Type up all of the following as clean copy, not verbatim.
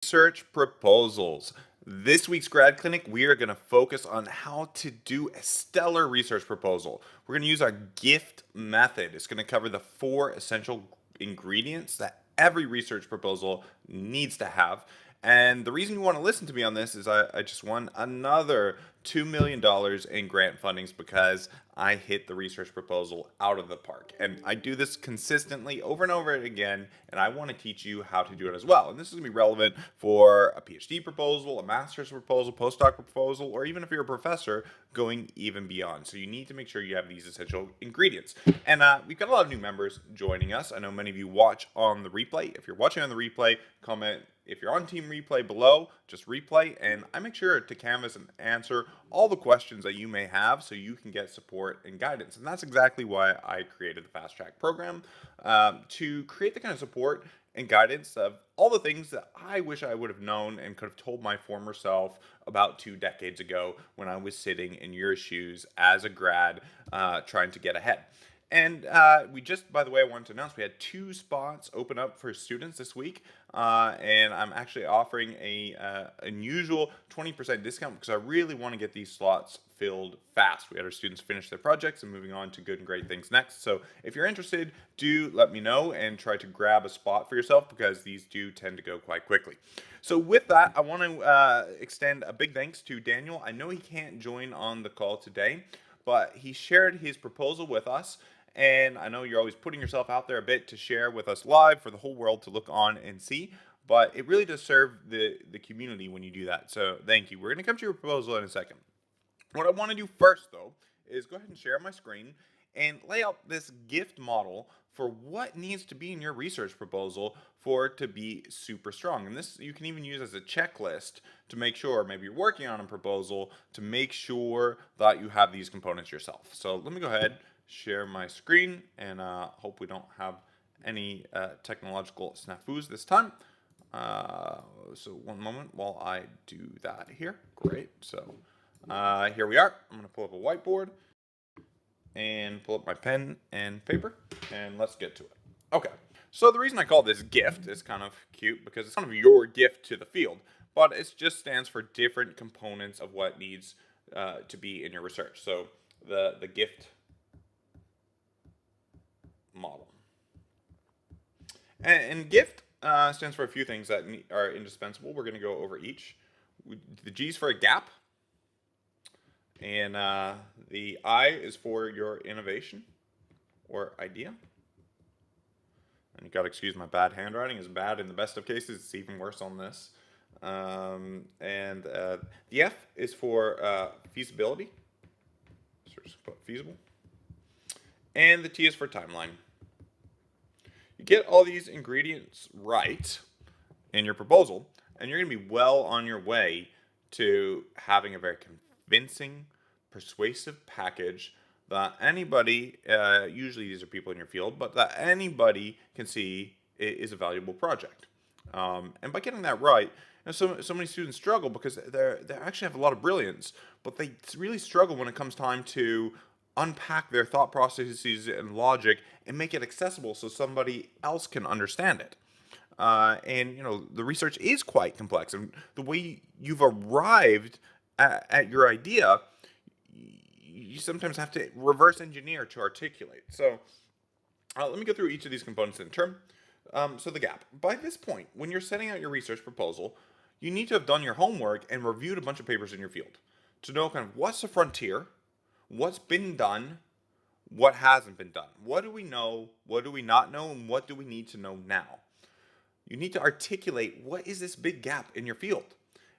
Research proposals. This week's Grad Clinic, we are going to focus on how to do a stellar research proposal. We're going to use our GIFT method. It's going to cover the 4 essential ingredients that every research proposal needs to have. And the reason you want to listen to me on this is I just won another $2 million in grant fundings because I hit the research proposal out of the park. And I do this consistently over and over again, and I want to teach you how to do it as well. And this is going to be relevant for a PhD proposal, a master's proposal, postdoc proposal, or even if you're a professor going even beyond. So you need to make sure you have these essential ingredients. And we've got a lot of new members joining us. I know many of you watch on the replay. If you're watching on the replay, comment if you're on team replay below, just replay, and I make sure to canvas and answer all the questions that you may have so you can get support and guidance. And that's exactly why I created the Fast Track program, to create the kind of support and guidance of all the things that I wish I would have known and could have told my former self about 2 decades ago when I was sitting in your shoes as a grad trying to get ahead. And we just, by the way, I wanted to announce we had 2 spots open up for students this week. And I'm actually offering a unusual 20% discount because I really want to get these slots filled fast. We had our students finish their projects and moving on to good and great things next. So if you're interested, do let me know and try to grab a spot for yourself because these do tend to go quite quickly. So with that, I want to extend a big thanks to Daniel. I know he can't join on the call today, but he shared his proposal with us. And I know you're always putting yourself out there a bit to share with us live for the whole world to look on and see, but it really does serve the community when you do that. So thank you. We're going to come to your proposal in a second. What I want to do first, though, is go ahead and share my screen and lay out this gift model for what needs to be in your research proposal for it to be super strong. And this you can even use as a checklist to make sure, maybe you're working on a proposal, to make sure that you have these components yourself. So let me go ahead, share my screen, and hope we don't have any technological snafus this time. So one moment while I do that here. Great. So here we are. I'm going to pull up a whiteboard and pull up my pen and paper, and let's get to it. Okay. So the reason I call this gift is kind of cute because it's kind of your gift to the field, but it just stands for different components of what needs to be in your research. So the gift model. And GIFT stands for a few things that are indispensable. We're going to go over each. The G is for a gap. And the I is for your innovation or idea. And you got to excuse my bad handwriting. It's bad in the best of cases. It's even worse on this. And the F is for feasibility. So just put feasible. And the T is for timeline. You get all these ingredients right in your proposal, and you're going to be well on your way to having a very convincing, persuasive package that anybody, usually these are people in your field, but that anybody can see is a valuable project. And by getting that right, so many students struggle because they actually have a lot of brilliance, but they really struggle when it comes time to unpack their thought processes and logic and make it accessible so somebody else can understand it. And the research is quite complex, and the way you've arrived at your idea, you sometimes have to reverse engineer to articulate. So let me go through each of these components in turn. So the gap. By this point, when you're setting out your research proposal, you need to have done your homework and reviewed a bunch of papers in your field to know kind of what's the frontier, what's been done, what hasn't been done. What do we know, what do we not know, and what do we need to know now? You need to articulate what is this big gap in your field.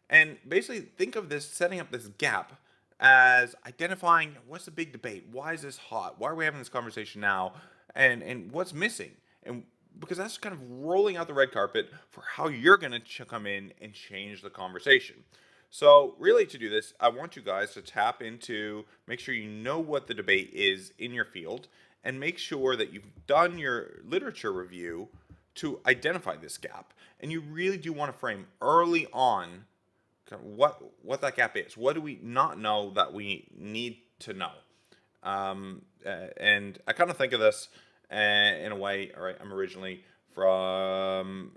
And basically think of this, setting up this gap as identifying what's the big debate, why is this hot, why are we having this conversation now, and what's missing. And because that's kind of rolling out the red carpet for how you're going to come in and change the conversation. So really to do this, I want you guys to tap into, make sure you know what the debate is in your field, and make sure that you've done your literature review to identify this gap. And you really do want to frame early on kind of what that gap is. What do we not know that we need to know? And I kind of think of this in a way. All right, I'm originally from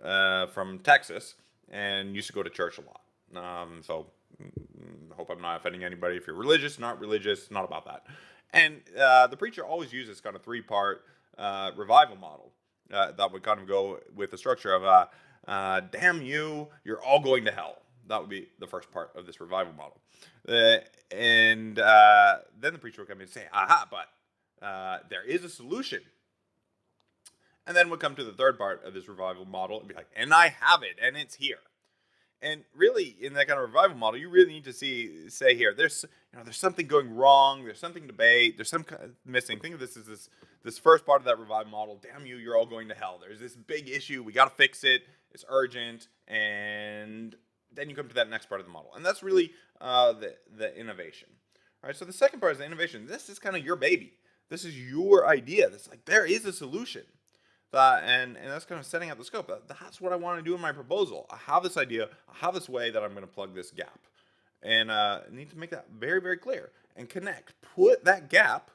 Texas, and used to go to church a lot. So hope I'm not offending anybody. If you're religious, not religious, not about that. And the preacher always uses kind of three-part revival model that would kind of go with the structure of damn you, you're all going to hell. That would be the first part of this revival model. And then the preacher would come in and say, aha, but there is a solution. And then we'll come to the third part of this revival model and be like, and I have it, and it's here. And really, in that kind of revival model, you really need to say here, there's something going wrong, there's something to debate, there's some kind of missing. Think of this as this first part of that revival model. Damn you, you're all going to hell. There's this big issue, we got to fix it. It's urgent, and then you come to that next part of the model, and that's really the innovation. All right. So the second part is the innovation. This is kind of your baby. This is your idea. This like there is a solution. And that's kind of setting out the scope. That's what I want to do in my proposal. I have this idea. I have this way that I'm going to plug this gap. And I need to make that very, very clear and connect. Put that gap,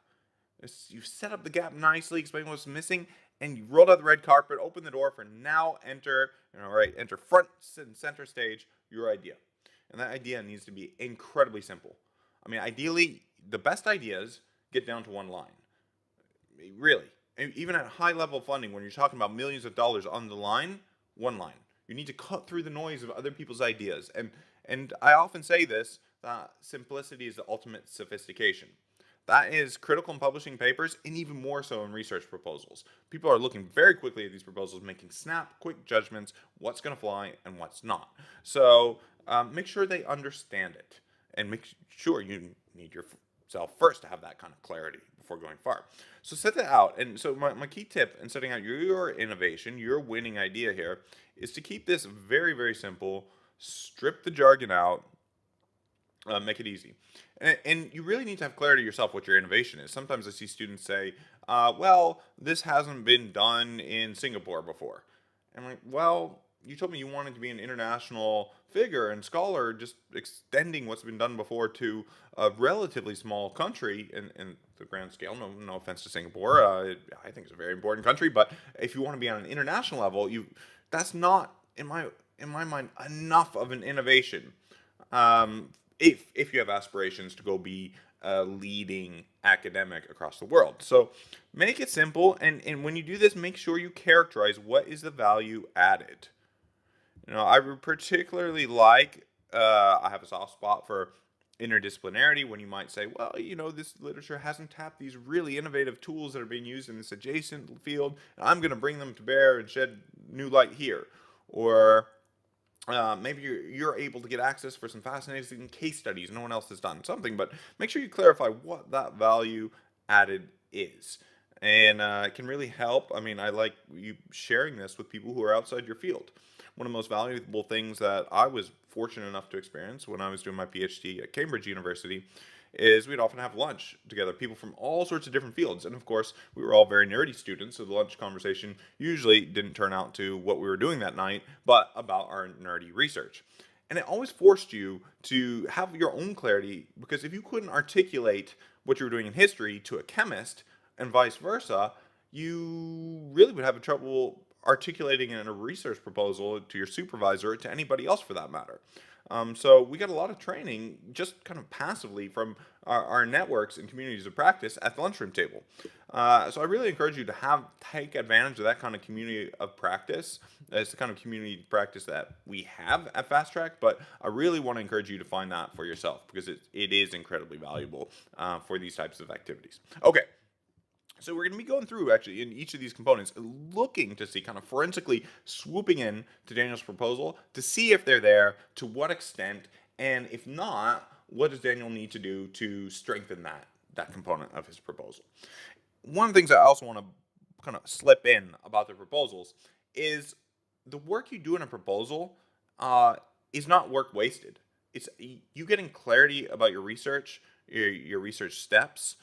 you set up the gap nicely, explain what's missing, and you rolled out the red carpet, open the door for now enter front and center stage your idea. And that idea needs to be incredibly simple. I mean, ideally, the best ideas get down to one line. Really. Even at high level funding, when you're talking about millions of dollars on the line, one line. You need to cut through the noise of other people's ideas. And I often say this, that simplicity is the ultimate sophistication. That is critical in publishing papers, and even more so in research proposals. People are looking very quickly at these proposals, making quick judgments, what's going to fly and what's not. So make sure they understand it, and make sure you need yourself first to have that kind of clarity before going far. So set that out. And so my key tip in setting out your innovation, your winning idea here, is to keep this very, very simple, strip the jargon out, make it easy. And you really need to have clarity yourself what your innovation is. Sometimes I see students say, well, this hasn't been done in Singapore before. And I'm like, well, you told me you wanted to be an international figure and scholar, just extending what's been done before to a relatively small country in the grand scale. No offense to Singapore. I think it's a very important country, but if you want to be on an international level, that's not, in my mind, enough of an innovation. If you have aspirations to go be a leading academic across the world. So make it simple, and when you do this, make sure you characterize what is the value added. I particularly like, I have a soft spot for interdisciplinarity when you might say, well, this literature hasn't tapped these really innovative tools that are being used in this adjacent field, and I'm going to bring them to bear and shed new light here. Or maybe you're able to get access for some fascinating case studies no one else has done something, but make sure you clarify what that value added is. And it can really help. I mean, I like you sharing this with people who are outside your field. One of the most valuable things that I was fortunate enough to experience when I was doing my PhD at Cambridge University is we'd often have lunch together, people from all sorts of different fields. And of course, we were all very nerdy students, so the lunch conversation usually didn't turn out to what we were doing that night, but about our nerdy research. And it always forced you to have your own clarity, because if you couldn't articulate what you were doing in history to a chemist and vice versa, you really would have trouble articulating in a research proposal to your supervisor or to anybody else for that matter. So we got a lot of training just kind of passively from our networks and communities of practice at the lunchroom table. So I really encourage you to take advantage of that kind of community of practice. It's the kind of community practice that we have at Fast Track, but I really want to encourage you to find that for yourself, because it is incredibly valuable for these types of activities. Okay. So we're going to be going through, actually, in each of these components, looking to see, kind of forensically swooping in to Daniel's proposal to see if they're there, to what extent, and if not, what does Daniel need to do to strengthen that component of his proposal. One of the things I also want to kind of slip in about the proposals is the work you do in a proposal is not work wasted. It's you getting clarity about your research, your research steps,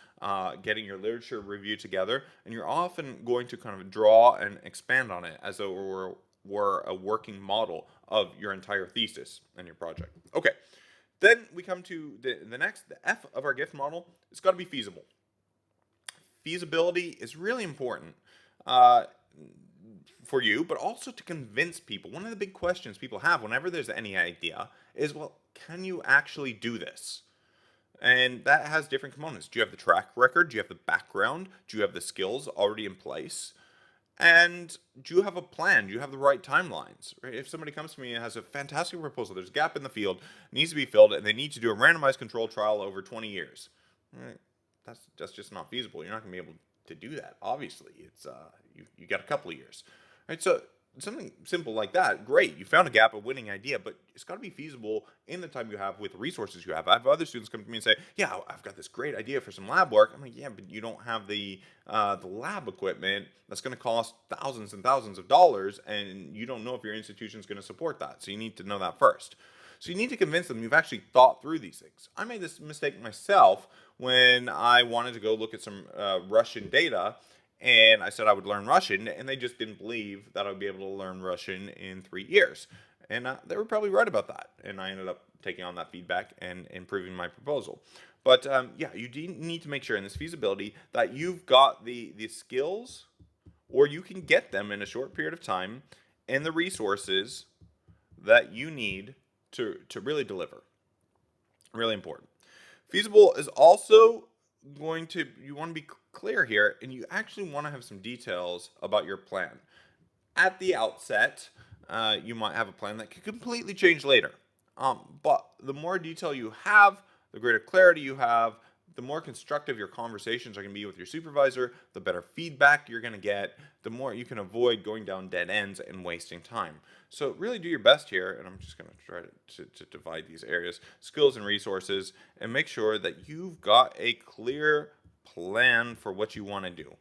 getting your literature review together, and you're often going to kind of draw and expand on it as though it were a working model of your entire thesis and your project. Okay, then we come to the next, the F of our GIFT model. It's got to be feasible. Feasibility is really important. for you, but also to convince people. One of the big questions people have whenever there's any idea is, well, can you actually do this? And that has different components. Do you have the track record? Do you have the background? Do you have the skills already in place? And do you have a plan? Do you have the right timelines? Right? If somebody comes to me and has a fantastic proposal, there's a gap in the field, needs to be filled, and they need to do a randomized control trial over 20 years, right? That's just not feasible. You're not going to be able to do that. Obviously, it's you got a couple of years, right? So something simple like that, great. You found a gap, a winning idea, but it's got to be feasible in the time you have with the resources you have. I have other students come to me and say, "Yeah, I've got this great idea for some lab work." I'm like, "Yeah, but you don't have the lab equipment that's going to cost thousands and thousands of dollars, and you don't know if your institution is going to support that. So you need to know that first." So you need to convince them you've actually thought through these things. I made this mistake myself when I wanted to go look at some Russian data, and I said I would learn Russian, and they just didn't believe that I would be able to learn Russian in 3 years. And they were probably right about that. And I ended up taking on that feedback and improving my proposal. But yeah, you need to make sure in this feasibility that you've got the skills, or you can get them in a short period of time, and the resources that you need to really deliver. Really important. Feasible is also going to, you want to be clear here, and you actually want to have some details about your plan. At the outset, you might have a plan that could completely change later. But the more detail you have, the greater clarity you have, the more constructive your conversations are going to be with your supervisor, the better feedback you're going to get, the more you can avoid going down dead ends and wasting time. So really do your best here, and I'm just going to try to divide these areas, skills and resources, and make sure that you've got a clear plan for what you want to do.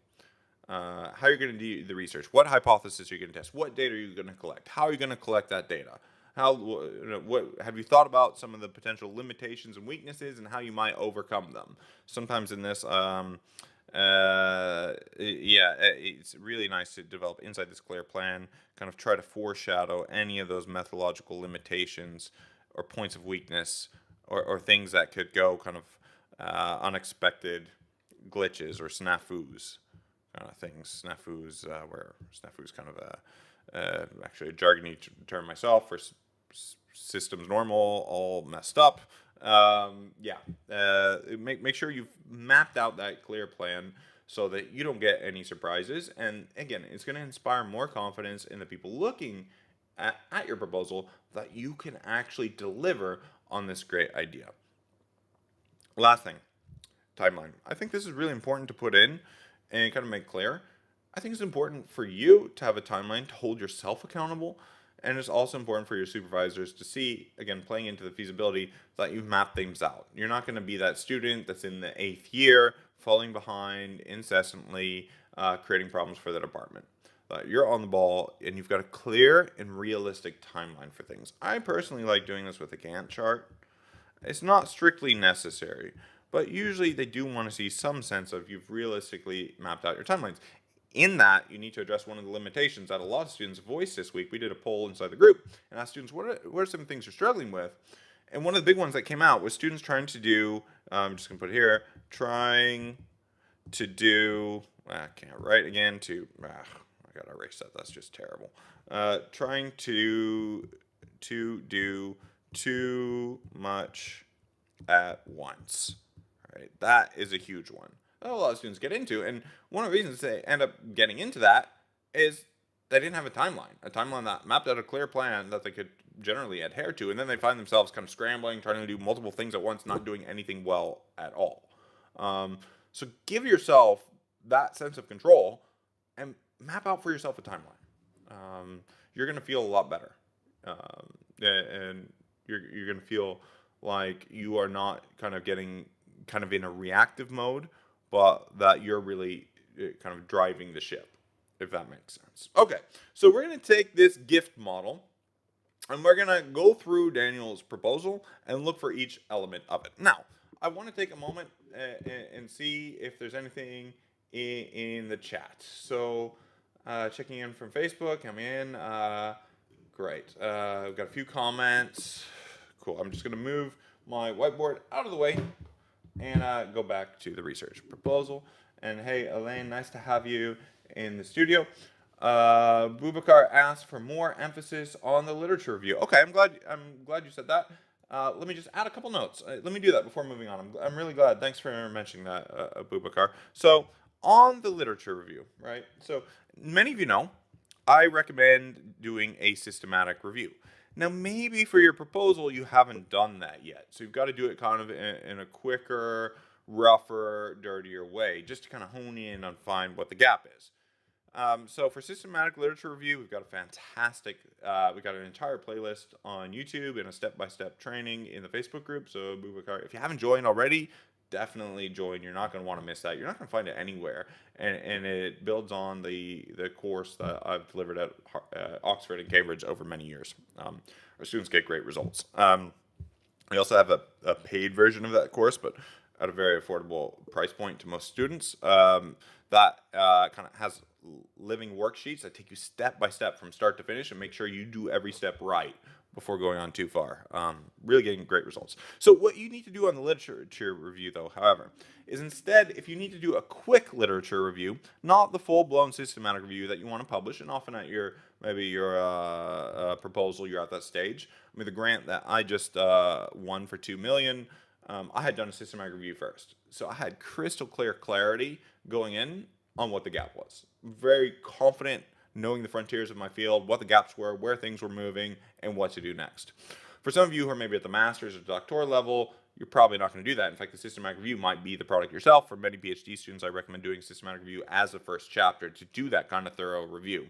How you're going to do the research, what hypothesis are you going to test, what data are you going to collect, how are you going to collect that data, what have you thought about some of the potential limitations and weaknesses and how you might overcome them. Sometimes in this, it's really nice to develop inside this clear plan, kind of try to foreshadow any of those methodological limitations or points of weakness, or things that could go kind of unexpected glitches or snafus. Things, snafus, where snafus kind of actually a jargony term myself for systems normal, all messed up. Make sure you've mapped out that clear plan so that you don't get any surprises. And again, it's going to inspire more confidence in the people looking at your proposal that you can actually deliver on this great idea. Last thing, timeline. I think this is really important to put in and kind of make clear. I think it's important for you to have a timeline to hold yourself accountable, and it's also important for your supervisors to see, again, playing into the feasibility, that you've mapped things out. You're not going to be that student that's in the 8th year, falling behind incessantly, creating problems for the department. You're on the ball, and you've got a clear and realistic timeline for things. I personally like doing this with a Gantt chart. It's not strictly necessary, but usually they do want to see some sense of you've realistically mapped out your timelines. In that, you need to address one of the limitations that a lot of students voiced this week. We did a poll inside the group and asked students, what are some things you're struggling with? And one of the big ones that came out was students trying to do, I'm just going to put it here, trying to do, I can't write again, I got to erase that, that's just terrible. Trying to do too much at once. Right? That is a huge one that a lot of students get into, and one of the reasons they end up getting into that is they didn't have a timeline that mapped out a clear plan that they could generally adhere to, and then they find themselves kind of scrambling, trying to do multiple things at once, not doing anything well at all. So give yourself that sense of control and map out for yourself a timeline. You're going to feel a lot better, and you're going to feel like you are not kind of getting kind of in a reactive mode, but that you're really kind of driving the ship, if that makes sense. Okay, so we're going to take this gift model and we're going to go through Daniel's proposal and look for each element of it. Now, I want to take a moment and see if there's anything in the chat. So checking in from Facebook, coming in. Great. We've got a few comments. Cool. I'm just going to move my whiteboard out of the way and go back to the research proposal. And hey, Elaine, nice to have you in the studio. Bubakar asked for more emphasis on the literature review. Okay, I'm glad you said that. Let me just add a couple notes. Let me do that before moving on. I'm really glad. Thanks for mentioning that, Bubakar. So on the literature review, right? So many of you know, I recommend doing a systematic review. Now, maybe for your proposal, you haven't done that yet. So you've got to do it kind of in a quicker, rougher, dirtier way, just to kind of hone in and find what the gap is. So for systematic literature review, we've got a fantastic, we've got an entire playlist on YouTube and a step-by-step training in the Facebook group. So Bubakar, if you haven't joined already, definitely join. You're not going to want to miss that. You're not going to find it anywhere. And it builds on the course that I've delivered at Oxford and Cambridge over many years. Our students get great results. We also have a paid version of that course, but at a very affordable price point to most students. That kind of has living worksheets that take you step by step from start to finish and make sure you do every step right before going on too far. Really getting great results. So what you need to do on the literature review, though, however, is instead, if you need to do a quick literature review, not the full-blown systematic review that you want to publish, and often at your proposal, you're at that stage. I mean, the grant that I just won for $2 million, I had done a systematic review first, so I had crystal clear clarity going in on what the gap was. Very confident, knowing the frontiers of my field, what the gaps were, where things were moving, and what to do next. For some of you who are maybe at the master's or doctoral level, you're probably not going to do that. In fact, the systematic review might be the product yourself. For many PhD students, I recommend doing systematic review as a first chapter to do that kind of thorough review.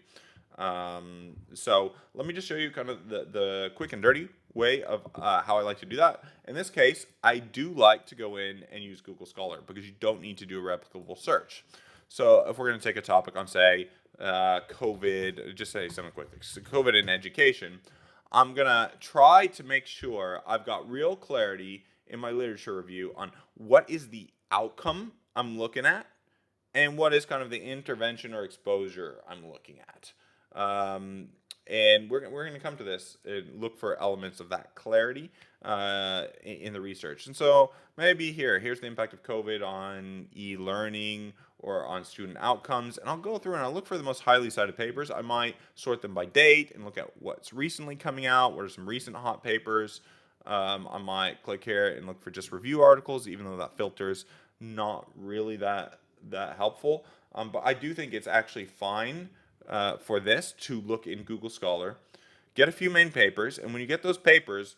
So let me just show you kind of the quick and dirty way of how I like to do that. In this case, I do like to go in and use Google Scholar because you don't need to do a replicable search. So if we're going to take a topic on, say, COVID, just say something quick, so COVID in education, I'm going to try to make sure I've got real clarity in my literature review on what is the outcome I'm looking at and what is kind of the intervention or exposure I'm looking at. And we're going to come to this and look for elements of that clarity in the research. And so maybe here's the impact of COVID on e-learning or on student outcomes. And I'll go through and I'll look for the most highly cited papers. I might sort them by date and look at what's recently coming out, what are some recent hot papers. I might click here and look for just review articles, even though that filter's not really that helpful. But I do think it's actually fine for this to look in Google Scholar, get a few main papers, and when you get those papers,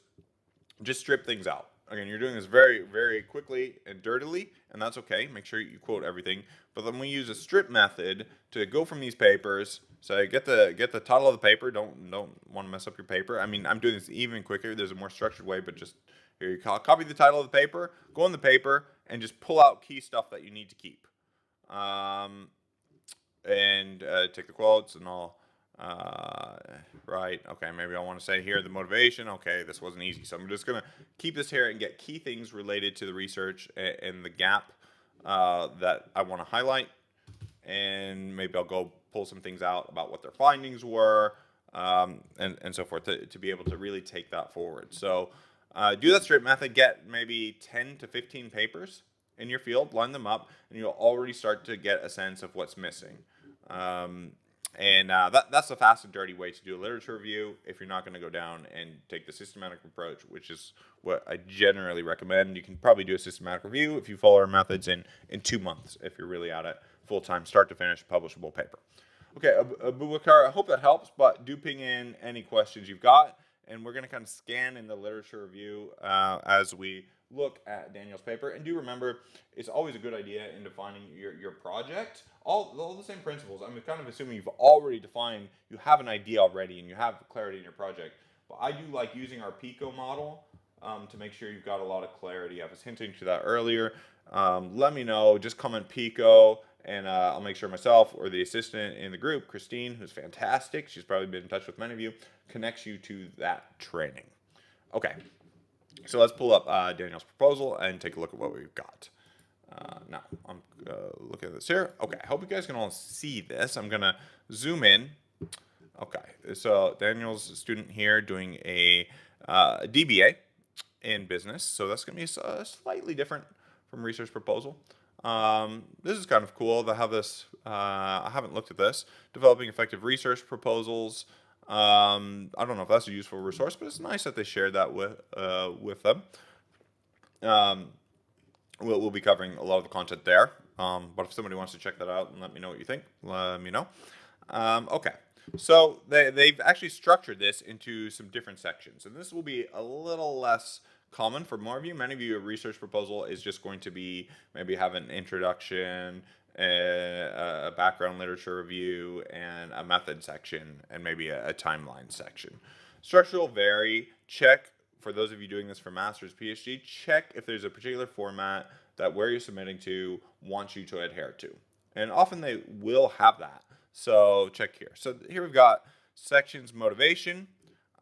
just strip things out. Again, you're doing this very, very quickly and dirtily, and that's okay. Make sure you quote everything. But then we use a strip method to go from these papers. So get the title of the paper. Don't want to mess up your paper. I mean, I'm doing this even quicker. There's a more structured way, but just here you copy the title of the paper, go in the paper, and just pull out key stuff that you need to keep. And take the quotes and all. Right, okay, maybe I want to say here the motivation. Okay, this wasn't easy, so I'm just going to keep this here and get key things related to the research and the gap that I want to highlight. And maybe I'll go pull some things out about what their findings were and so forth to be able to really take that forward. So do that straight method, get maybe 10 to 15 papers in your field, line them up, and you'll already start to get a sense of what's missing. That's a fast and dirty way to do a literature review if you're not going to go down and take the systematic approach, which is what I generally recommend. You can probably do a systematic review if you follow our methods in 2 months if you're really at it full-time, start to finish, publishable paper. Okay, Abubakar, I hope that helps, but do ping in any questions you've got, and we're going to kind of scan in the literature review as we look at Daniel's paper. And do remember, it's always a good idea in defining your project. All the same principles. I'm kind of assuming you've already defined, you have an idea already, and you have clarity in your project. But I do like using our PICO model to make sure you've got a lot of clarity. I was hinting to that earlier. Let me know. Just comment PICO, and I'll make sure myself or the assistant in the group, Christine, who's fantastic, she's probably been in touch with many of you, connects you to that training. Okay, so let's pull up Daniel's proposal and take a look at what we've got. Now, I'm looking at this here. Okay, I hope you guys can all see this. I'm going to zoom in. Okay, so Daniel's a student here doing a DBA in business, so that's going to be slightly different from research proposal. This is kind of cool. They have this. I haven't looked at this. Developing effective research proposals. I don't know if that's a useful resource, but it's nice that they shared that with them. Um, we'll be covering a lot of the content there. But if somebody wants to check that out and let me know what you think, let me know. Okay. So they've actually structured this into some different sections, and this will be a little less common for more of you. Many of you, a research proposal is just going to be maybe have an introduction, a background literature review, and a method section, and maybe a timeline section. Structure will vary. Check, for those of you doing this for master's, PhD, check if there's a particular format that where you're submitting to wants you to adhere to. And often they will have that. So check here. So here we've got sections motivation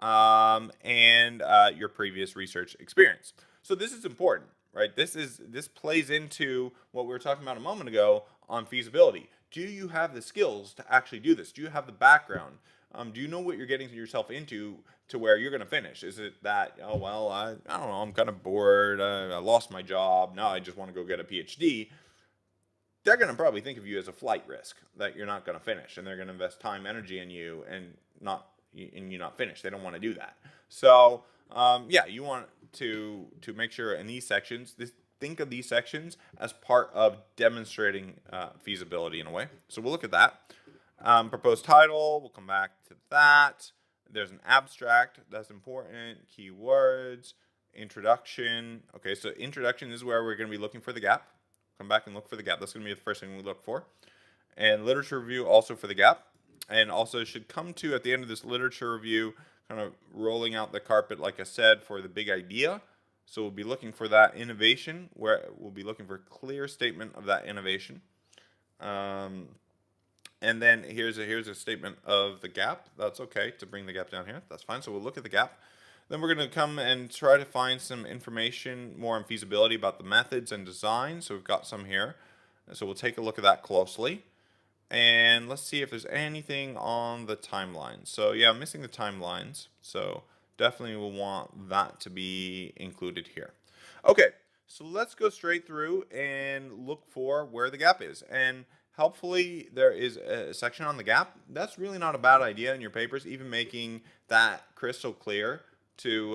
and your previous research experience. So this is important, right? This plays into what we were talking about a moment ago on feasibility. Do you have the skills to actually do this? Do you have the background? Do you know what you're getting yourself into to where you're going to finish? Is it that, oh, well, I don't know, I'm kind of bored, I lost my job, now I just want to go get a PhD? They're going to probably think of you as a flight risk that you're not going to finish, and they're going to invest time, energy in you, and you not finish. They don't want to do that. So yeah, you want to make sure in these sections, think of these sections as part of demonstrating feasibility in a way. So we'll look at that. Proposed title, we'll come back to that. There's an abstract, that's important. Keywords, introduction. Okay, so introduction is where we're going to be looking for the gap. Come back and look for the gap. That's going to be the first thing we look for. And literature review also for the gap. And also should come to, at the end of this literature review, kind of rolling out the carpet, like I said, for the big idea. So we'll be looking for that innovation, where we'll be looking for a clear statement of that innovation. And then here's a statement of the gap. That's okay to bring the gap down here. That's fine. So we'll look at the gap. Then we're going to come and try to find some information more on feasibility about the methods and design. So we've got some here. So we'll take a look at that closely. And let's see if there's anything on the timelines. So yeah, I'm missing the timelines. So definitely we'll want that to be included here. Okay, so let's go straight through and look for where the gap is. And helpfully there is a section on the gap. That's really not a bad idea in your papers, even making that crystal clear to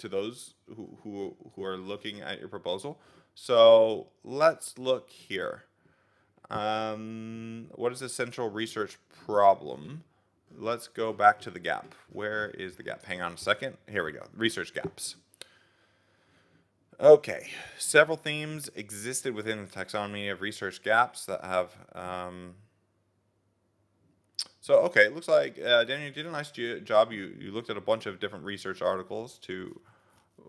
those who are looking at your proposal. So let's look here. What is the central research problem? Let's go back to the gap. Where is the gap? Hang on a second. Here we go. Research gaps. Okay. Several themes existed within the taxonomy of research gaps that have... So, okay, it looks like, Daniel, you did a nice job. You looked at a bunch of different research articles to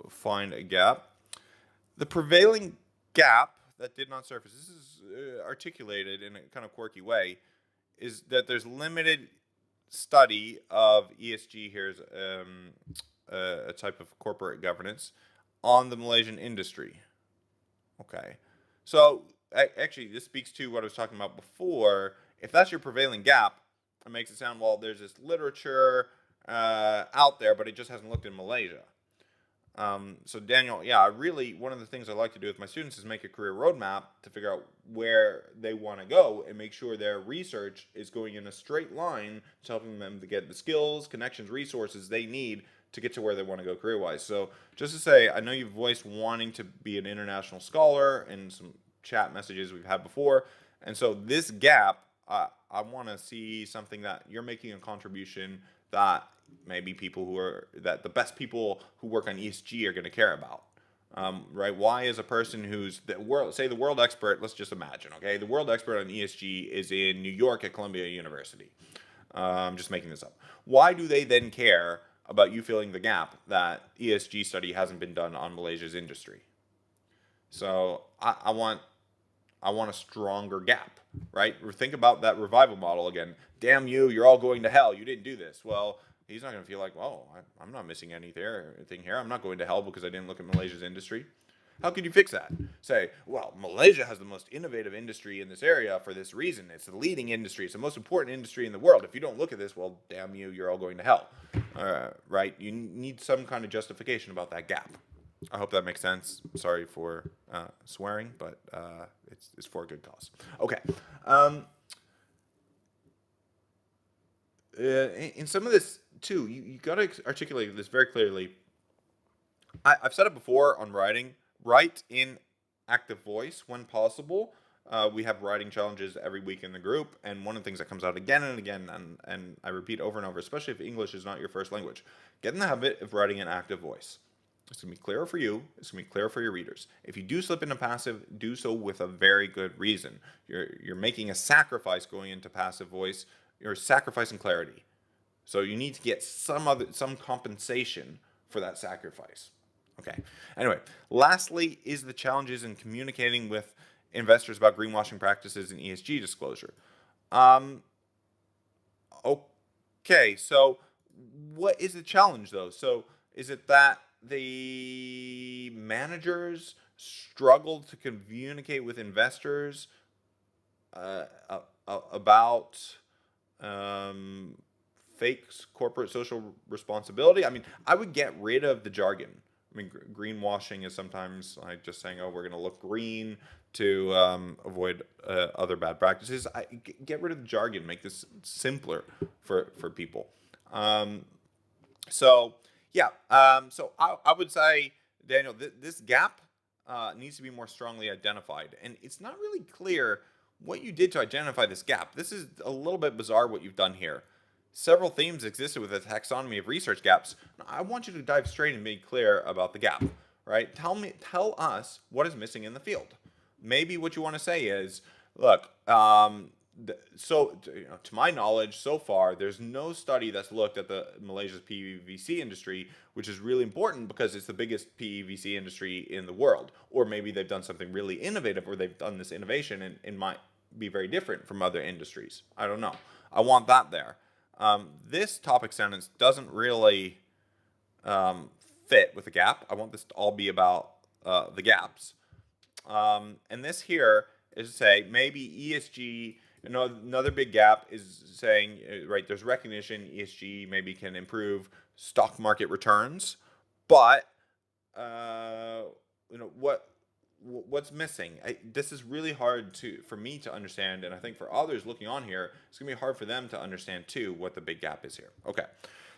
find a gap. The prevailing gap that did not surface, this is articulated in a kind of quirky way, is that there's limited study of ESG, here's a type of corporate governance, on the Malaysian industry. Okay. So, actually, this speaks to what I was talking about before. If that's your prevailing gap, it makes it sound, well, there's this literature out there, but it just hasn't looked in Malaysia. So Daniel, yeah, really, one of the things I like to do with my students is make a career roadmap to figure out where they want to go and make sure their research is going in a straight line to helping them to get the skills, connections, resources they need to get to where they want to go career-wise. So just to say, I know you've voiced wanting to be an international scholar in some chat messages we've had before. And so this gap, I want to see something that you're making a contribution that maybe that the best people who work on ESG are going to care about. Right? Why is a person who's the world expert, let's just imagine, okay? The world expert on ESG is in New York at Columbia University. I'm just making this up. Why do they then care about you filling the gap that ESG study hasn't been done on Malaysia's industry? So I want a stronger gap, right? Think about that revival model again. Damn you, you're all going to hell. You didn't do this. Well, he's not going to feel like, well, I'm not missing anything here. I'm not going to hell because I didn't look at Malaysia's industry. How could you fix that? Say, well, Malaysia has the most innovative industry in this area for this reason. It's the leading industry. It's the most important industry in the world. If you don't look at this, well, damn you, you're all going to hell. Right? You need some kind of justification about that gap. I hope that makes sense. Sorry for swearing, but it's for a good cause. Okay. Um, in some of this too, you got to articulate this very clearly. I've said it before on writing. Write in active voice when possible. We have writing challenges every week in the group, and one of the things that comes out again and again, and I repeat over and over, especially if English is not your first language, get in the habit of writing in active voice. It's going to be clearer for you. It's going to be clearer for your readers. If you do slip into passive, do so with a very good reason. You're making a sacrifice going into passive voice. You're sacrificing clarity. So you need to get some compensation for that sacrifice. Okay. Anyway, lastly is the challenges in communicating with investors about greenwashing practices and ESG disclosure. Um, okay, so what is the challenge though? So is it that the managers struggle to communicate with investors uh, about um, fake corporate social responsibility? I mean, I would get rid of the jargon. I mean, greenwashing is sometimes like just saying, "Oh, we're going to look green to avoid other bad practices." Get rid of the jargon. Make this simpler for people. Um, so yeah, so I would say, Daniel, this gap needs to be more strongly identified, and it's not really clear what you did to identify this gap. This is a little bit bizarre what you've done here. Several themes existed with a taxonomy of research gaps. I want you to dive straight and be clear about the gap, right? Tell us what is missing in the field. Maybe what you want to say is, look, to my knowledge, so far, there's no study that's looked at the Malaysia's PVC industry, which is really important because it's the biggest PVC industry in the world. Or maybe they've done something really innovative, or they've done this innovation and it might be very different from other industries. I don't know. I want that there. This topic sentence doesn't really fit with the gap. I want this to all be about the gaps. And this here is to say maybe ESG. Another big gap is saying, right, there's recognition ESG maybe can improve stock market returns, but what's missing? This is really hard for me to understand, and I think for others looking on here, it's gonna be hard for them to understand too what the big gap is here. Okay,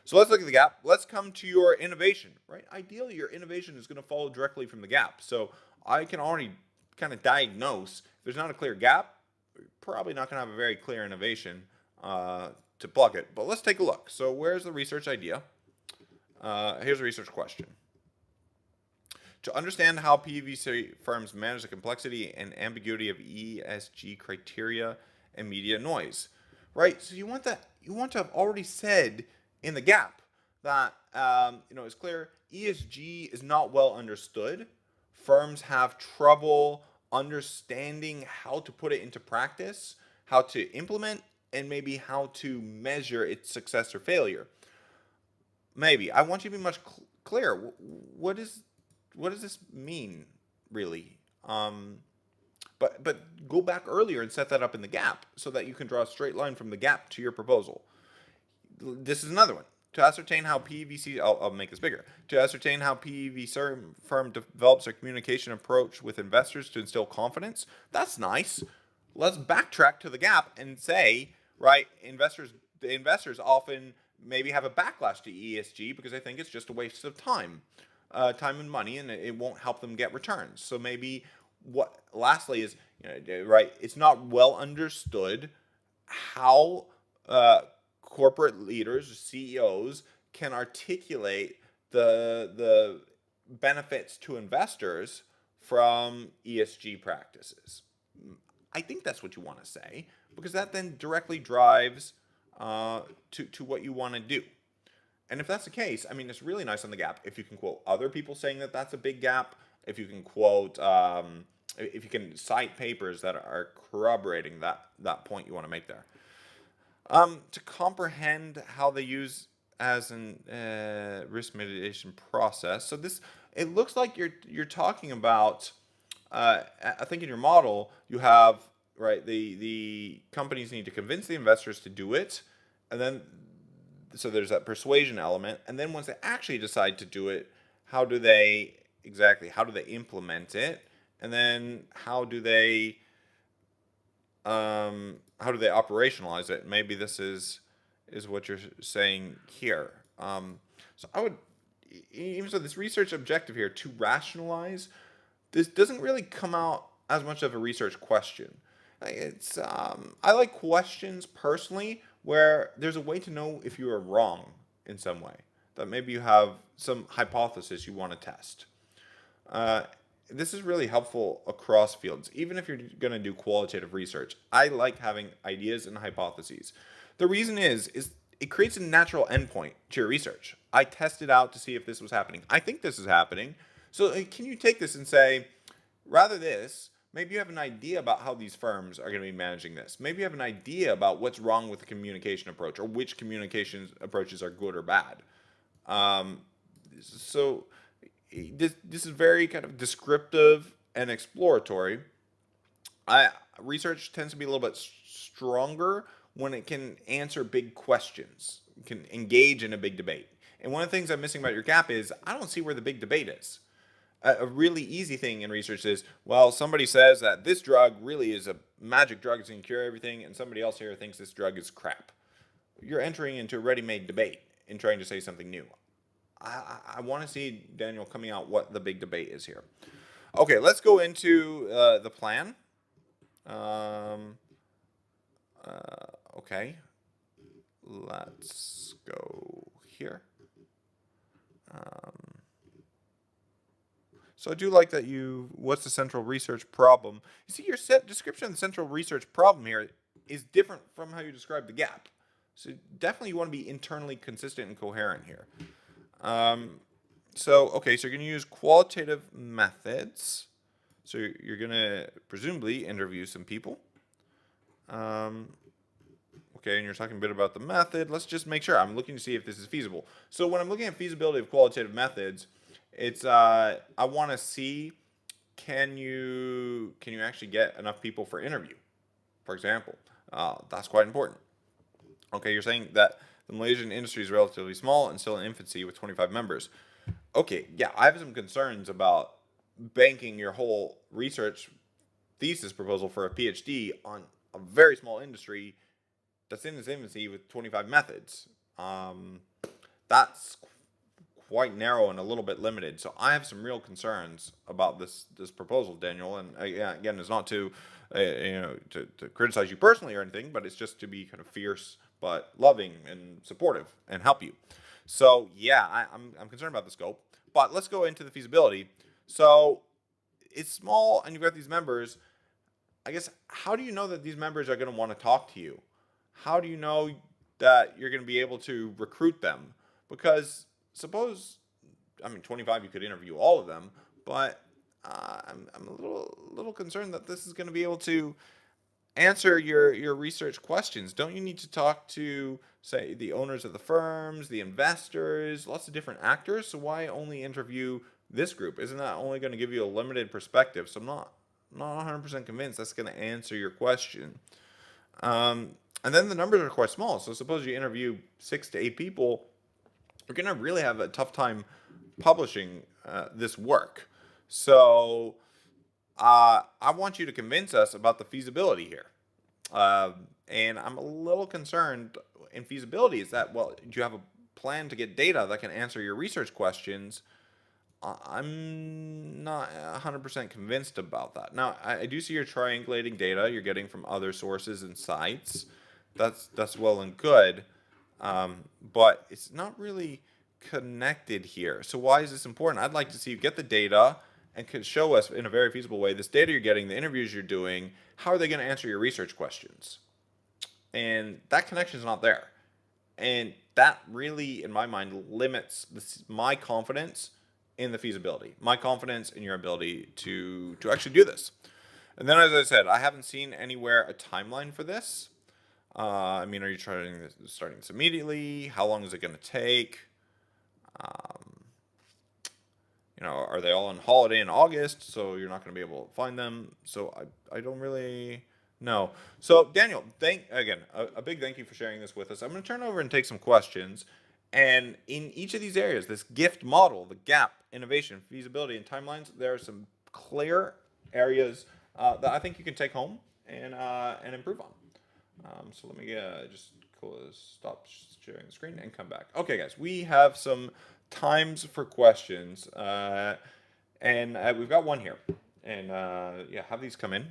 so let's look at the gap. Let's come to your innovation, right? Ideally, your innovation is gonna follow directly from the gap. So I can already kind of diagnose if there's not a clear gap, you're probably not gonna have a very clear innovation to plug it. But let's take a look. So where's the research idea? Here's a research question. To understand how PVC firms manage the complexity and ambiguity of ESG criteria and media noise, right? So you want to have already said in the gap that it's clear ESG is not well understood. Firms have trouble understanding how to put it into practice, how to implement, and maybe how to measure its success or failure. Maybe I want you to be much clearer. What does this mean, really? But go back earlier and set that up in the gap so that you can draw a straight line from the gap to your proposal. This is another one. To ascertain how PVC, I'll make this bigger. To ascertain how PVC firm develops their communication approach with investors to instill confidence. That's nice. Let's backtrack to the gap and say, right, the investors often maybe have a backlash to ESG because they think it's just a waste of time and money, and it won't help them get returns. So maybe lastly is, right, it's not well understood how corporate leaders, CEOs, can articulate the benefits to investors from ESG practices. I think that's what you want to say, because that then directly drives to what you want to do. And if that's the case, I mean, it's really nice on the gap if you can quote other people saying that that's a big gap, if you can quote, if you can cite papers that are corroborating that point you want to make there. To comprehend how they use as an risk mitigation process. So it looks like you're talking about. I think in your model you have, right, the companies need to convince the investors to do it, and then so there's that persuasion element, and then once they actually decide to do it, how do they exactly how do they implement it, and then how do they operationalize it? Maybe this is what you're saying here. So I would, even so, this research objective here to rationalize, this doesn't really come out as much of a research question. It's I like questions personally where there's a way to know if you are wrong in some way. That maybe you have some hypothesis you want to test. Uh, this is really helpful across fields, even if you're going to do qualitative research. I like having ideas and hypotheses. The reason is it creates a natural endpoint to your research. I tested out to see if this was happening. I think this is happening. So can you take this and say, rather this, maybe you have an idea about how these firms are going to be managing this. Maybe you have an idea about what's wrong with the communication approach or which communication approaches are good or bad. So this is very kind of descriptive and exploratory. Research tends to be a little bit stronger when it can answer big questions, can engage in a big debate. And one of the things I'm missing about your gap is I don't see where the big debate is. A really easy thing in research is, well, somebody says that this drug really is a magic drug that's going to cure everything, and somebody else here thinks this drug is crap. You're entering into a ready-made debate and trying to say something new. I want to see, Daniel, coming out what the big debate is here. Okay, let's go into the plan. Okay, let's go here. So I do like that what's the central research problem? You see, your description of the central research problem here is different from how you describe the gap. So definitely you want to be internally consistent and coherent here. Okay, so you're going to use qualitative methods. So you're going to presumably interview some people. Okay, and you're talking a bit about the method. Let's just make sure. I'm looking to see if this is feasible. So when I'm looking at feasibility of qualitative methods, it's I want to see, can you actually get enough people for interview, for example. That's quite important. Okay, you're saying that the Malaysian industry is relatively small and still in infancy with 25 members. Okay, yeah, I have some concerns about banking your whole research thesis proposal for a PhD on a very small industry that's in its infancy with 25 methods. That's quite narrow and a little bit limited. So I have some real concerns about this proposal, Daniel. And again, it's not to to criticize you personally or anything, but it's just to be kind of fierce but loving and supportive and help you. So yeah, I'm concerned about the scope. But let's go into the feasibility. So it's small and you've got these members. I guess, how do you know that these members are going to want to talk to you? How do you know that you're going to be able to recruit them? Because suppose, 25, you could interview all of them, but I'm a little concerned that this is going to be able to answer your research questions. Don't you need to talk to, say, the owners of the firms, the investors, lots of different actors? So why only interview this group? Isn't that only going to give you a limited perspective? So I'm not 100% convinced that's going to answer your question. And then the numbers are quite small. So suppose you interview 6 to 8 people, you're going to really have a tough time publishing this work. So I want you to convince us about the feasibility here. And I'm a little concerned in feasibility is that, well, do you have a plan to get data that can answer your research questions? I'm not 100% convinced about that. Now, I do see you're triangulating data you're getting from other sources and sites. That's well and good, but it's not really connected here. So why is this important? I'd like to see you get the data and could show us in a very feasible way this data you're getting, the interviews you're doing, how are they going to answer your research questions? And that connection is not there. And that really, in my mind, limits my confidence in the feasibility, my confidence in your ability to actually do this. And then, as I said, I haven't seen anywhere a timeline for this. Are you starting this immediately? How long is it going to take? Are they all on holiday in August, so you're not going to be able to find them? So I don't really know. So Daniel, a big thank you for sharing this with us. I'm going to turn over and take some questions. And in each of these areas, this GIFT model, the gap, innovation, feasibility, and timelines, there are some clear areas that I think you can take home and improve on. So let me just stop sharing the screen and come back. Okay, guys, we have some times for questions, and we've got one here. And yeah, have these come in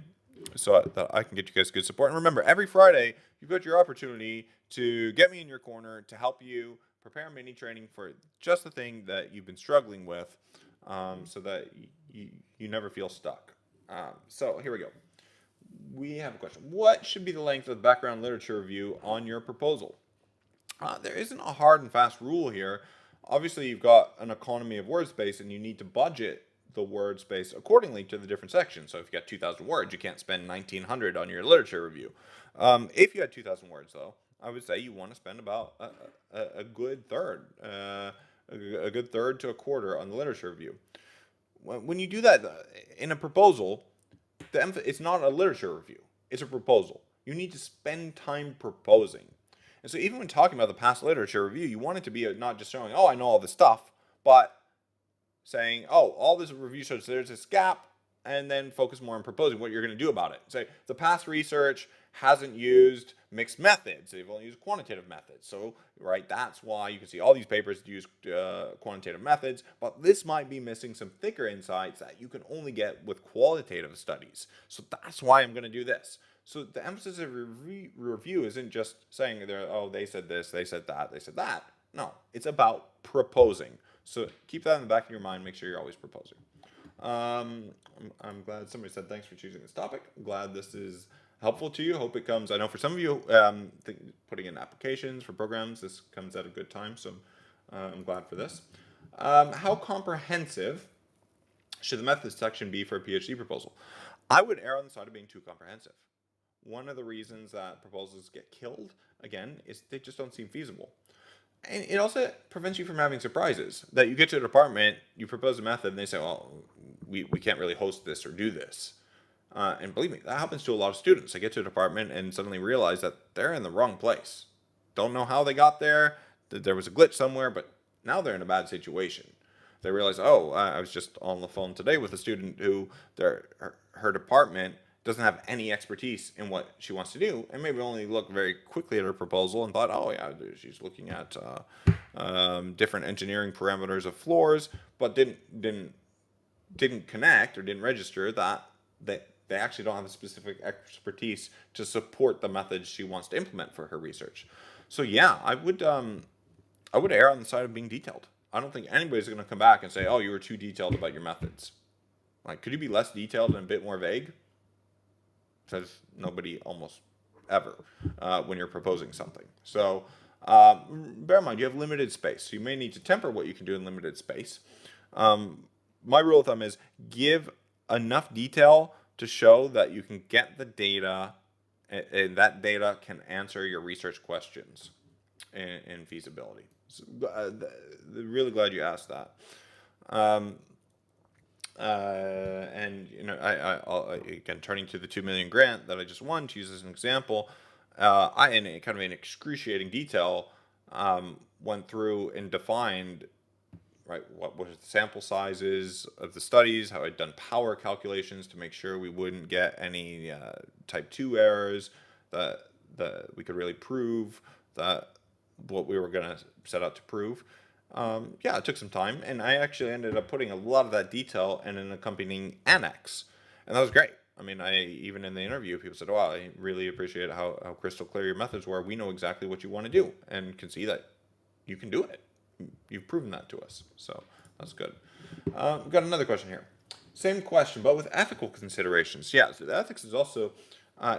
so that I can get you guys good support. And remember, every Friday, you've got your opportunity to get me in your corner to help you prepare mini training for just the thing that you've been struggling with, so that you never feel stuck. So here we go. We have a question. What should be the length of the background literature review on your proposal? There isn't a hard and fast rule here. Obviously, you've got an economy of word space, and you need to budget the word space accordingly to the different sections. So if you got 2,000 words, you can't spend 1,900 on your literature review. If you had 2,000 words, though, I would say you want to spend about a good third, a good third to a quarter on the literature review. When you do that in a proposal, it's not a literature review. It's a proposal. You need to spend time proposing. And so even when talking about the past literature review, you want it to be not just showing, oh, I know all this stuff, but saying, oh, all this review shows there's this gap, and then focus more on proposing what you're going to do about it. Say, the past research hasn't used mixed methods. They've only used quantitative methods. So, right, that's why you can see all these papers use quantitative methods, but this might be missing some thicker insights that you can only get with qualitative studies. So that's why I'm going to do this. So the emphasis of review isn't just saying, oh, they said this, they said that, they said that. No, it's about proposing. So keep that in the back of your mind. Make sure you're always proposing. I'm glad somebody said thanks for choosing this topic. I'm glad this is helpful to you. Hope it comes. I know for some of you, putting in applications for programs, this comes at a good time. So I'm glad for this. How comprehensive should the methods section be for a PhD proposal? I would err on the side of being too comprehensive. One of the reasons that proposals get killed, again, is they just don't seem feasible. And it also prevents you from having surprises. That you get to a department, you propose a method, and they say, well, we can't really host this or do this. And believe me, that happens to a lot of students. They get to a department and suddenly realize that they're in the wrong place. Don't know how they got there, that there was a glitch somewhere, but now they're in a bad situation. They realize, oh, I was just on the phone today with a student who her department doesn't have any expertise in what she wants to do, and maybe only looked very quickly at her proposal and thought, oh yeah, she's looking at different engineering parameters of floors, but didn't connect or didn't register that they actually don't have a specific expertise to support the methods she wants to implement for her research. So yeah, I would err on the side of being detailed. I don't think anybody's going to come back and say, oh, you were too detailed about your methods. Like, could you be less detailed and a bit more vague? Says nobody almost ever when you're proposing something. So bear in mind, you have limited space. So you may need to temper what you can do in limited space. My rule of thumb is give enough detail to show that you can get the data, and that data can answer your research questions in feasibility. So, really glad you asked that. And you know, I'll again, turning to the 2 million grant that I just won, to use as an example, I in a kind of an excruciating detail went through and defined, right, what was the sample sizes of the studies, how I'd done power calculations to make sure we wouldn't get any type 2 errors, that we could really prove that what we were going to set out to prove. Yeah, it took some time, and I actually ended up putting a lot of that detail in an accompanying annex, and that was great. I mean, even in the interview, people said, "Wow, I really appreciate how crystal clear your methods were. We know exactly what you want to do, and can see that you can do it. You've proven that to us, so that's good." We've got another question here. Same question, but with ethical considerations. Yeah, so the ethics is also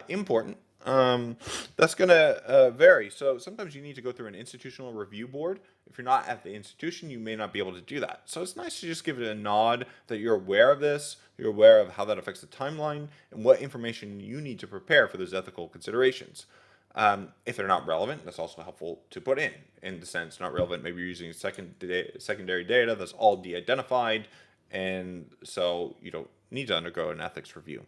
important. That's going to vary. So sometimes you need to go through an institutional review board. If you're not at the institution, you may not be able to do that. So it's nice to just give it a nod that you're aware of this, you're aware of how that affects the timeline, and what information you need to prepare for those ethical considerations. If they're not relevant, that's also helpful to put in the sense not relevant. Maybe you're using secondary data that's all de-identified, and so you don't need to undergo an ethics review.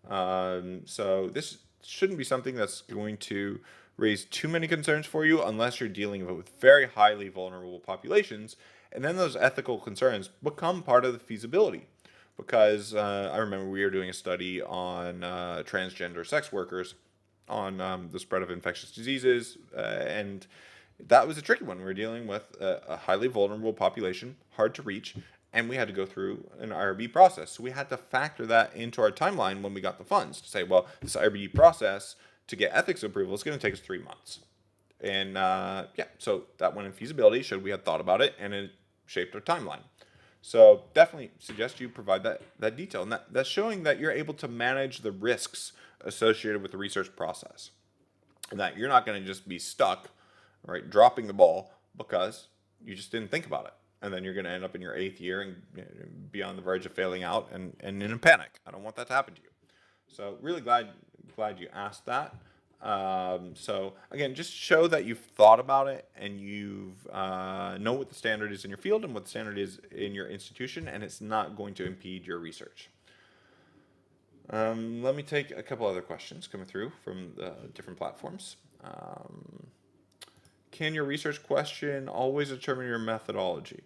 So this shouldn't be something that's going to raise too many concerns for you unless you're dealing with very highly vulnerable populations. And then those ethical concerns become part of the feasibility. Because I remember we were doing a study on transgender sex workers on the spread of infectious diseases, and that was a tricky one. We were dealing with a highly vulnerable population, hard to reach, and we had to go through an IRB process. So we had to factor that into our timeline when we got the funds to say, well, this IRB process to get ethics approval is going to take us 3 months. And yeah, so that went in feasibility, showed we had thought about it, and it shaped our timeline. So definitely suggest you provide that detail. And that's showing that you're able to manage the risks associated with the research process. And that you're not going to just be stuck, right, dropping the ball because you just didn't think about it. And then you're going to end up in your 8th year and be on the verge of failing out and in a panic. I don't want that to happen to you. So really glad you asked that. So again, just show that you've thought about it and you've know what the standard is in your field and what the standard is in your institution, and it's not going to impede your research. Let me take a couple other questions coming through from the different platforms. Can your research question always determine your methodology?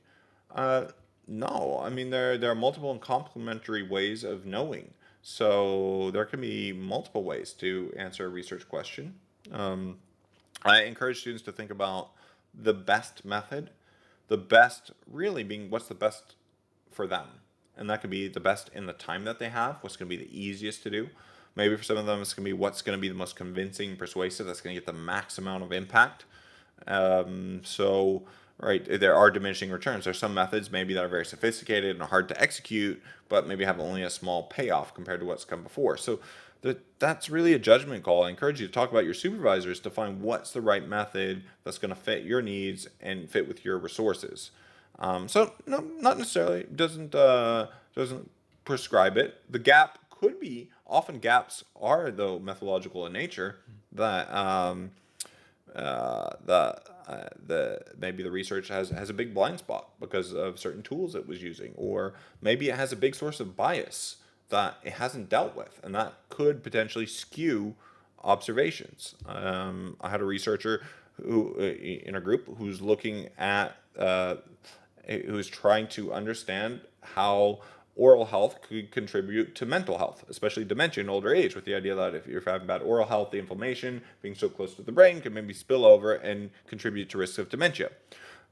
No, I mean there are multiple and complementary ways of knowing. So there can be multiple ways to answer a research question. I encourage students to think about the best method, the best really being what's the best for them. And that could be the best in the time that they have, what's going to be the easiest to do. Maybe for some of them, it's going to be what's going to be the most convincing, persuasive, that's going to get the max amount of impact. So, right, there are diminishing returns. There's some methods maybe that are very sophisticated and hard to execute, but maybe have only a small payoff compared to what's come before. So that's really a judgment call. I encourage you to talk about your supervisors to find what's the right method that's going to fit your needs and fit with your resources. So no, not necessarily. Doesn't prescribe it. The gap could be. Often gaps are though methodological in nature. That the maybe the research has a big blind spot because of certain tools it was using, or maybe it has a big source of bias that it hasn't dealt with, and that could potentially skew observations. I had a researcher who in a group who's looking at who's trying to understand how oral health could contribute to mental health, especially dementia in older age, with the idea that if you're having bad oral health, the inflammation being so close to the brain could maybe spill over and contribute to risks of dementia.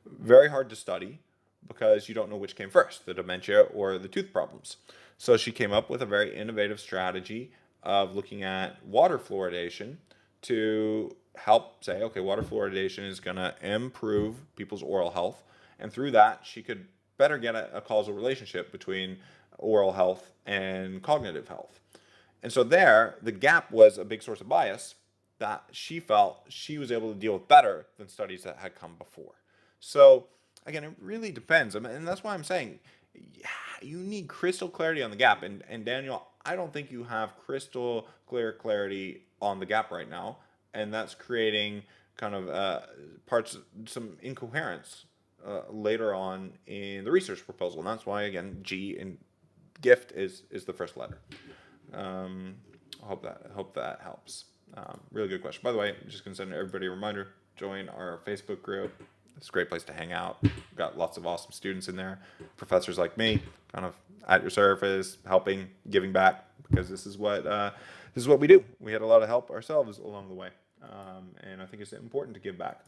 Very hard to study because you don't know which came first, the dementia or the tooth problems. So she came up with a very innovative strategy of looking at water fluoridation to help say, okay, water fluoridation is going to improve people's oral health. And through that, she could better get a causal relationship between oral health and cognitive health. And so there, the gap was a big source of bias that she felt she was able to deal with better than studies that had come before. So again, it really depends. And that's why I'm saying you need crystal clarity on the gap. And Daniel, I don't think you have crystal clear clarity on the gap right now. And that's creating kind of some incoherence later on in the research proposal. And that's why, again, G in gift is the first letter. I hope that helps. Really good question. By the way, I'm just going to send everybody a reminder, join our Facebook group. It's a great place to hang out. We've got lots of awesome students in there, professors like me, kind of at your service, helping, giving back, because this is what we do. We had a lot of help ourselves along the way, and I think it's important to give back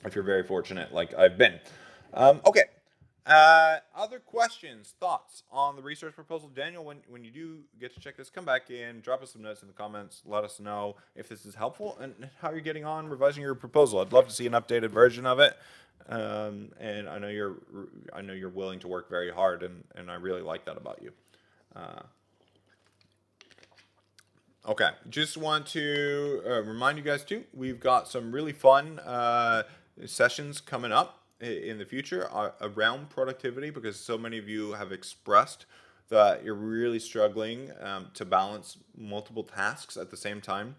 if you're very fortunate, like I've been. Okay. Other questions, thoughts on the research proposal? Daniel, when you do get to check this, come back in, drop us some notes in the comments, let us know if this is helpful and how you're getting on revising your proposal. I'd love to see an updated version of it. And I know you're willing to work very hard, and I really like that about you. Okay, just want to remind you guys too, we've got some really fun sessions coming up in the future around productivity, because so many of you have expressed that you're really struggling to balance multiple tasks at the same time.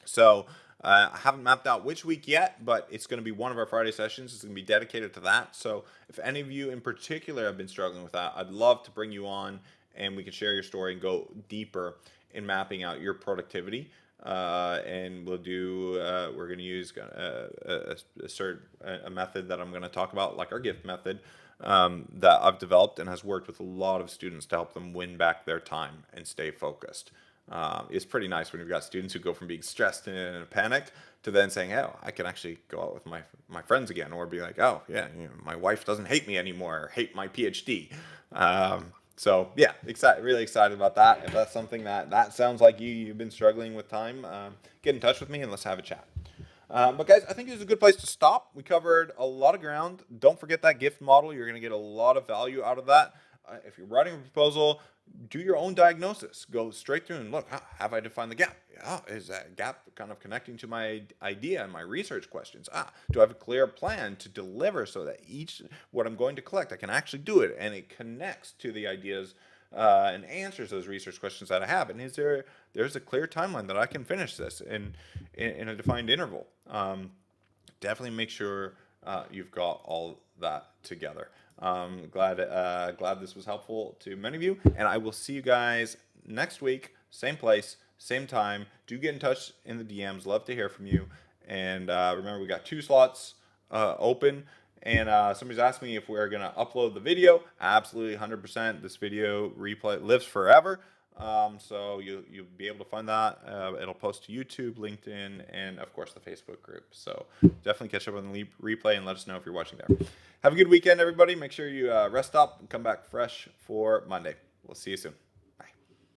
So I haven't mapped out which week yet, but it's going to be one of our Friday sessions. It's going to be dedicated to that. So if any of you in particular have been struggling with that, I'd love to bring you on and we can share your story and go deeper in mapping out your productivity. and we'll do. We're going to use a method that I'm going to talk about, like our gift method, that I've developed and has worked with a lot of students to help them win back their time and stay focused. It's pretty nice when you've got students who go from being stressed and in a panic to then saying, "Oh, I can actually go out with my friends again," or be like, "Oh, yeah, my wife doesn't hate me anymore, or hate my PhD." So yeah, really excited about that. If that's something that sounds like you've been struggling with time, get in touch with me and let's have a chat. But guys, I think this is a good place to stop. We covered a lot of ground. Don't forget that gift model. You're going to get a lot of value out of that. If you're writing a proposal, do your own diagnosis. Go straight through and look, have I defined the gap? Yeah, is that gap kind of connecting to my idea and my research questions? Do I have a clear plan to deliver so that what I'm going to collect, I can actually do it and it connects to the ideas and answers those research questions that I have? And there's a clear timeline that I can finish this in a defined interval? Definitely make sure you've got all that together. Glad this was helpful to many of you, and I will see you guys next week, same place, same time. Do get in touch in the DMs. Love to hear from you. And remember, we got 2 slots open. And somebody's asked me if we're gonna upload the video. Absolutely, 100%. This video replay lives forever. So you'll be able to find that. It'll post to YouTube, LinkedIn, and of course the Facebook group. So definitely catch up on the replay and let us know if you're watching there. Have a good weekend, everybody. Make sure you rest up and come back fresh for Monday. We'll see you soon.